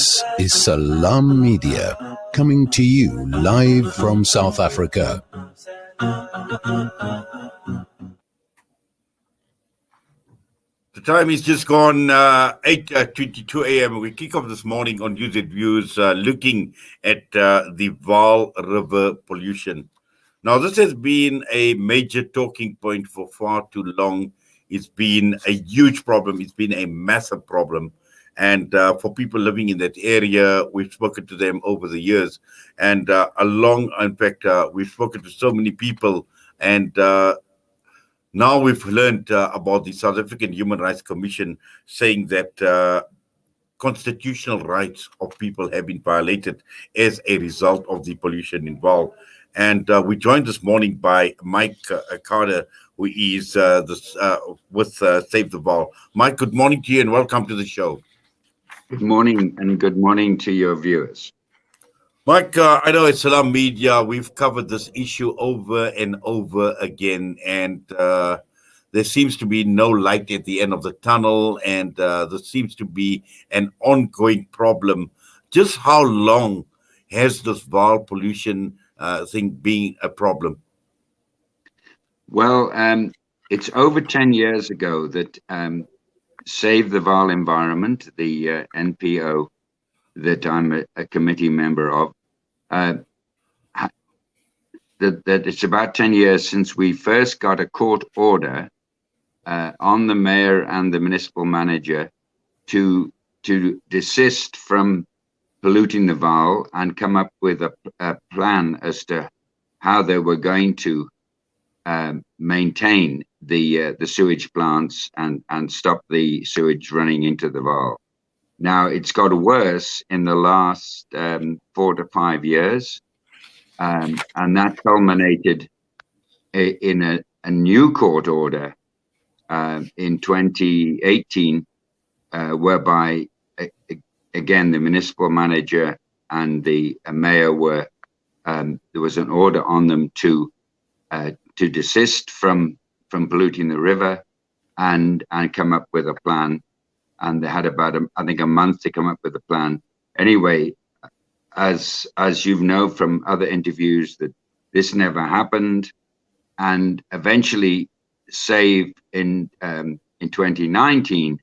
This is Salam Media, coming to you live from South Africa. The time is just gone 8:22 a.m. We kick off this morning on UZ Views looking at the Vaal River pollution. Now, this has been a major talking point for far too long. It's been a huge problem. It's been a massive problem. And for people living in that area, we've spoken to them over the years. And in fact, we've spoken to so many people. And now we've learned about the South African Human Rights Commission saying that constitutional rights of people have been violated as a result of the pollution involved. And we're joined this morning by Mike Gaade, who is with Save the Vaal. Mike, good morning to you and welcome to the show. Good morning, and good morning to your viewers. Mike, I know at Salam Media, we've covered this issue over and over again, and there seems to be no light at the end of the tunnel, and there seems to be an ongoing problem. Just how long has this Vaal pollution thing been a problem? Well, it's over 10 years ago that Save the Vaal Environment, the NPO that I'm a committee member of, that it's about 10 years since we first got a court order on the mayor and the municipal manager to desist from polluting the Vaal and come up with a plan as to how they were going to maintain the sewage plants and stop the sewage running into the Vaal. Now, it's got worse in the last 4 to 5 years, and that culminated in a new court order in 2018, whereby, again, the municipal manager and the mayor were, there was an order on them to desist from polluting the river and come up with a plan. And they had about, I think, a month to come up with a plan. Anyway, as you know from other interviews, that this never happened. And eventually, Save in 2019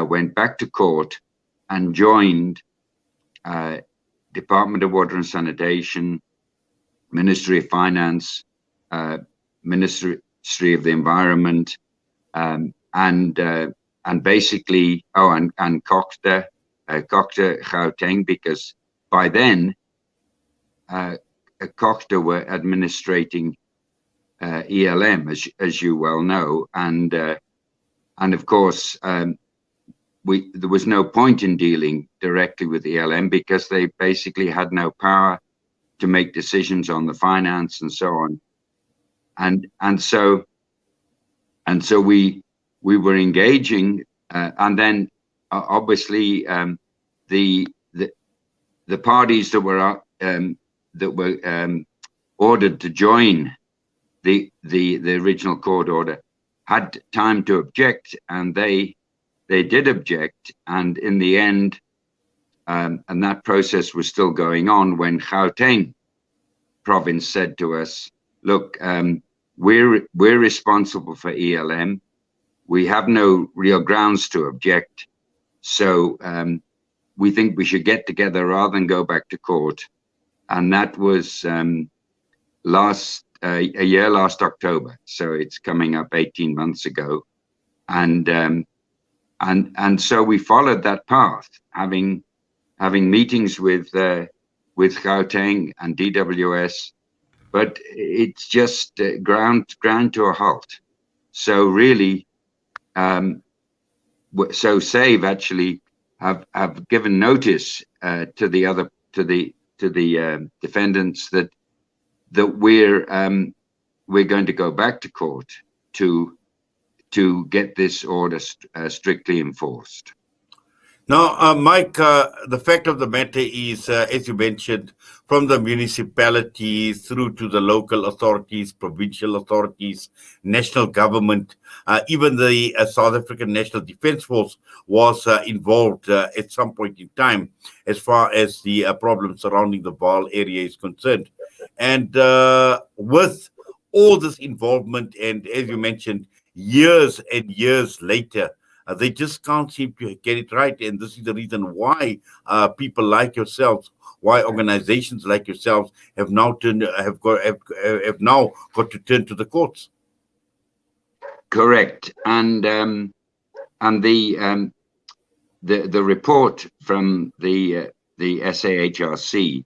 went back to court and joined Department of Water and Sanitation, Ministry of Finance, Ministry of the Environment, and basically, and Gaade, Gauteng, because by then, Gaade were administrating ELM, as you well know, and of course, there was no point in dealing directly with ELM because they basically had no power to make decisions on the finance and so on, and so we were engaging, and then obviously the parties that were ordered to join the original court order had time to object, and they did object, and in the end, and that process was still going on when Gauteng province said to us, "Look, we're responsible for ELM. We have no real grounds to object, so we think we should get together rather than go back to court." And that was last October, so it's coming up 18 months ago, and so we followed that path, having meetings with Gauteng and DWS, but it's just ground to a halt. So really, so Save actually have given notice to the defendants that we're going to go back to court to get this order strictly enforced. Now, Mike, the fact of the matter is, as you mentioned, from the municipalities through to the local authorities, provincial authorities, national government, even the South African National Defence Force was involved at some point in time as far as the problem surrounding the Vaal area is concerned. And with all this involvement, and as you mentioned, years and years later, they just can't seem to get it right, and this is the reason why people like yourselves, why organizations like yourselves have now have now got to turn to the courts. Correct, and the report from the SAHRC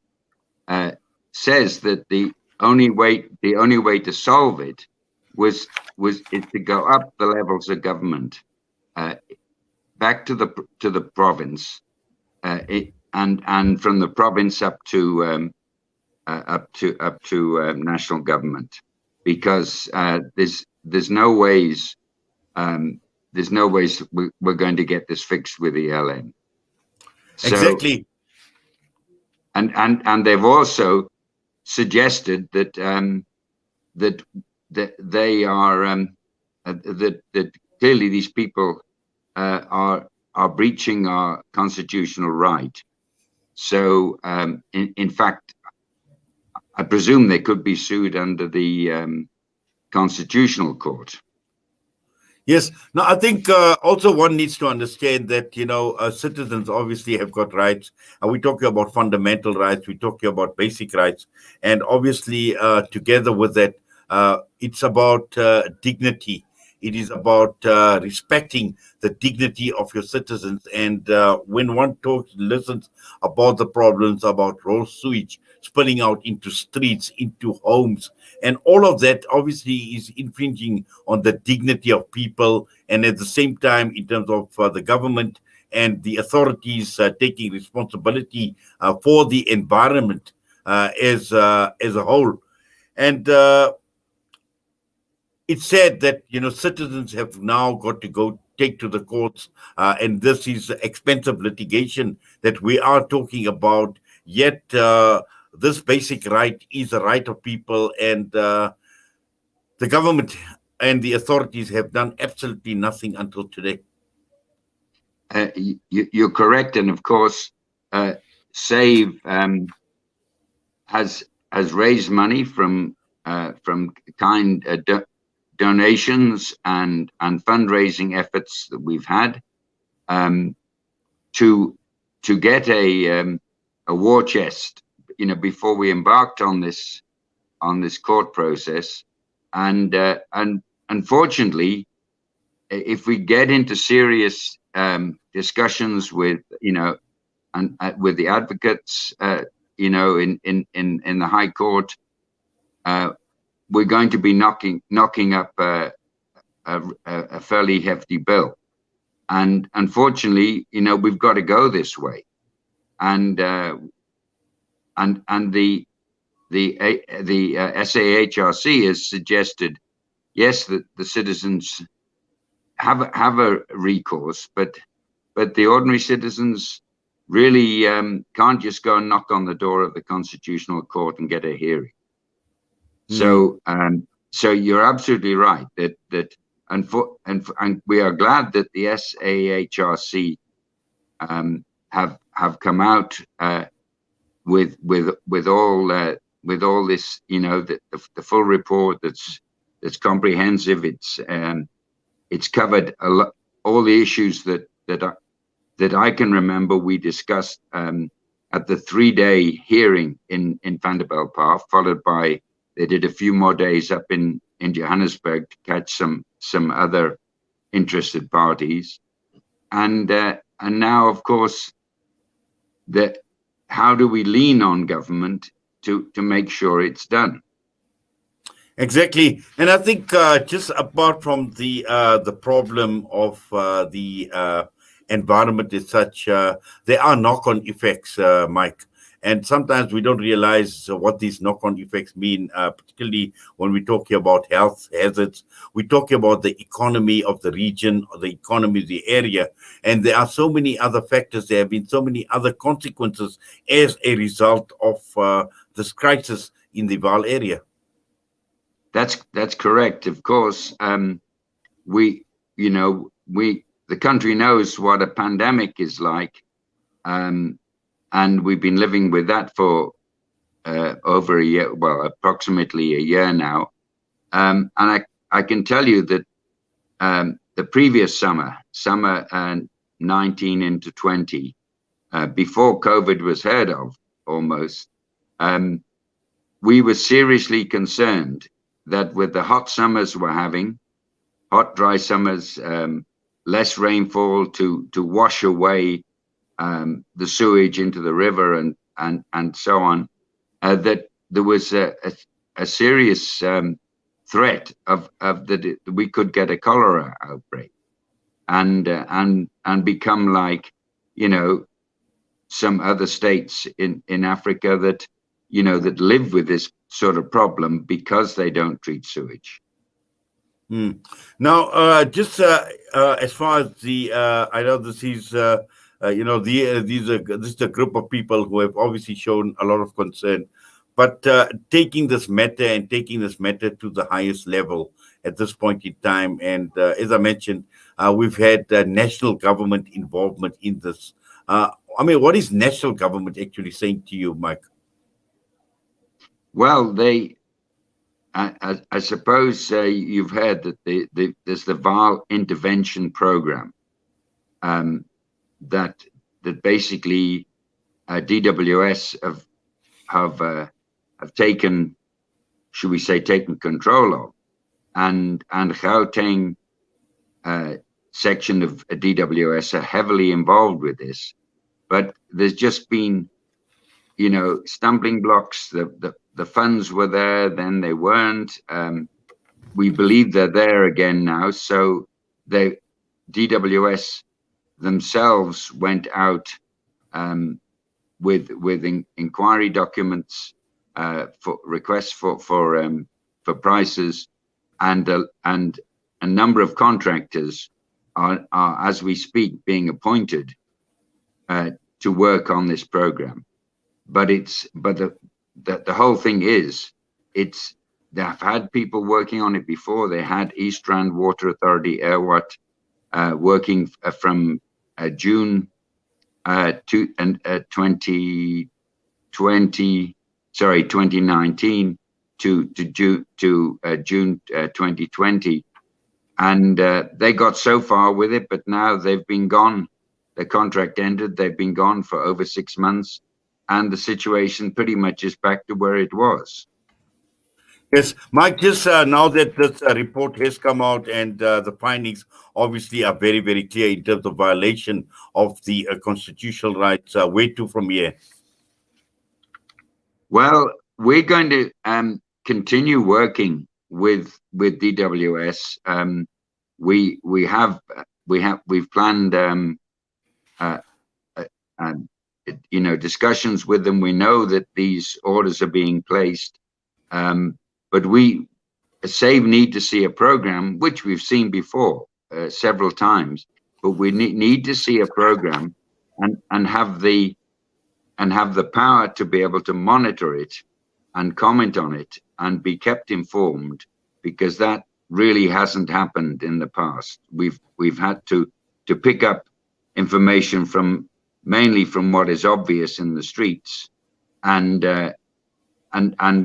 says that the only way to solve it was to go up the levels of government. Back to the province, and from the province up to national government, because there's no ways we're going to get this fixed with the LN. So, exactly, and they've also suggested that that they are that clearly these people are breaching our constitutional right. So, in fact, I presume they could be sued under the Constitutional Court. Yes. Now, I think also one needs to understand that, citizens obviously have got rights. And we're talking about fundamental rights. We're talking about basic rights. And obviously, together with that, it's about dignity. It is about respecting the dignity of your citizens. And when one listens about the problems, about raw sewage spilling out into streets, into homes, and all of that obviously is infringing on the dignity of people. And at the same time, in terms of the government and the authorities taking responsibility for the environment as a whole. And it's said that citizens have now got to go take to the courts, and this is expensive litigation that we are talking about. Yet this basic right is a right of people, and the government and the authorities have done absolutely nothing until today. You're correct, and of course, Save has raised money from kind donations and fundraising efforts that we've had to get a war chest, before we embarked on this court process, and unfortunately, if we get into serious discussions with with the advocates in the High Court, we're going to be knocking up a fairly hefty bill, and unfortunately, we've got to go this way, and the SAHRC has suggested, yes, that the citizens have a recourse, but the ordinary citizens really can't just go and knock on the door of the Constitutional Court and get a hearing. So, so you're absolutely right that and we are glad that the SAHRC have come out with all this, the full report that's comprehensive. It's covered all the issues that I can remember we discussed at the 3-day hearing in Vanderbijlpark, followed by they did a few more days up in Johannesburg to catch some other interested parties, and now, of course, how do we lean on government to make sure it's done? Exactly, and I think just apart from the problem of the environment as such, there are knock-on effects, Mike. And sometimes we don't realize what these knock-on effects mean, particularly when we're talking about health hazards. We're talking about the economy of the region or the economy of the area. And there are so many other factors. There have been so many other consequences as a result of this crisis in the Vaal area. That's correct. Of course, the country knows what a pandemic is like, and we've been living with that for over a year, well, approximately a year now. And I can tell you that the previous summer 19 into 20, before COVID was heard of, almost, we were seriously concerned that with the hot summers we're having, hot, dry summers, less rainfall to wash away the sewage into the river and so on, that there was a serious threat of that we could get a cholera outbreak and become like, some other states in Africa that, that live with this sort of problem because they don't treat sewage. Now, just as far as the, I know this is, this is a group of people who have obviously shown a lot of concern, but taking this matter to the highest level at this point in time, and as I mentioned, we've had national government involvement in this. I mean, what is national government actually saying to you, Mike? Well, I suppose you've heard that there's the Vaal intervention program that basically DWS have taken, should we say, taken control of, and Gauteng section of DWS are heavily involved with this, but there's just been, stumbling blocks. The funds were there, then they weren't. We believe they're there again now. So the DWS themselves went out with inquiry documents for requests for prices, and a number of contractors are as we speak being appointed to work on this program. But the whole thing is, they've had people working on it before. They had East Rand Water Authority, Airwatt, working from June 2019 to June 2020, and they got so far with it, but now they've been gone. The contract ended. They've been gone for over 6 months. And the situation pretty much is back to where it was. Yes, Mike, just now that this report has come out and the findings obviously are very, very clear in terms of violation of the constitutional rights, where to from here? Well, we're going to continue working with DWS. We've planned discussions with them. We know that these orders are being placed, but we need to see a program, which we've seen before several times, but we need to see a program and have the power to be able to monitor it and comment on it and be kept informed, because that really hasn't happened in the past. We've had to pick up information mainly from what is obvious in the streets, and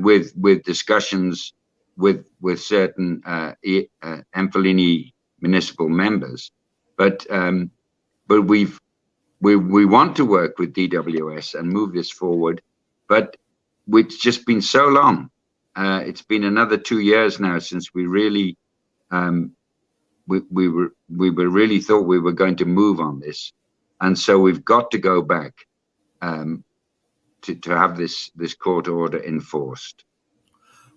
with discussions with certain Emfuleni municipal members, but we want to work with DWS and move this forward, but it's just been so long. It's been another 2 years now since we really really thought we were going to move on this. And so we've got to go back to have this court order enforced.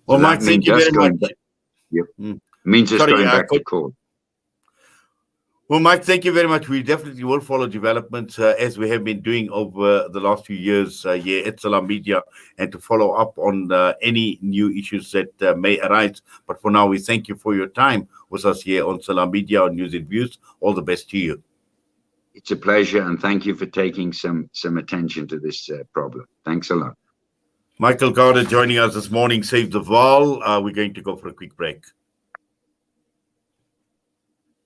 Well, so Mike, thank you very much. Yep. Means it's going back to court. Well, Mike, thank you very much. We definitely will follow developments as we have been doing over the last few years here at Salam Media, and to follow up on any new issues that may arise. But for now, we thank you for your time with us here on Salam Media on News and Views. All the best to you. It's a pleasure, and thank you for taking some attention to this problem. Thanks a lot. Michael Gaade joining us this morning, Save the Vaal. We're going to go for a quick break.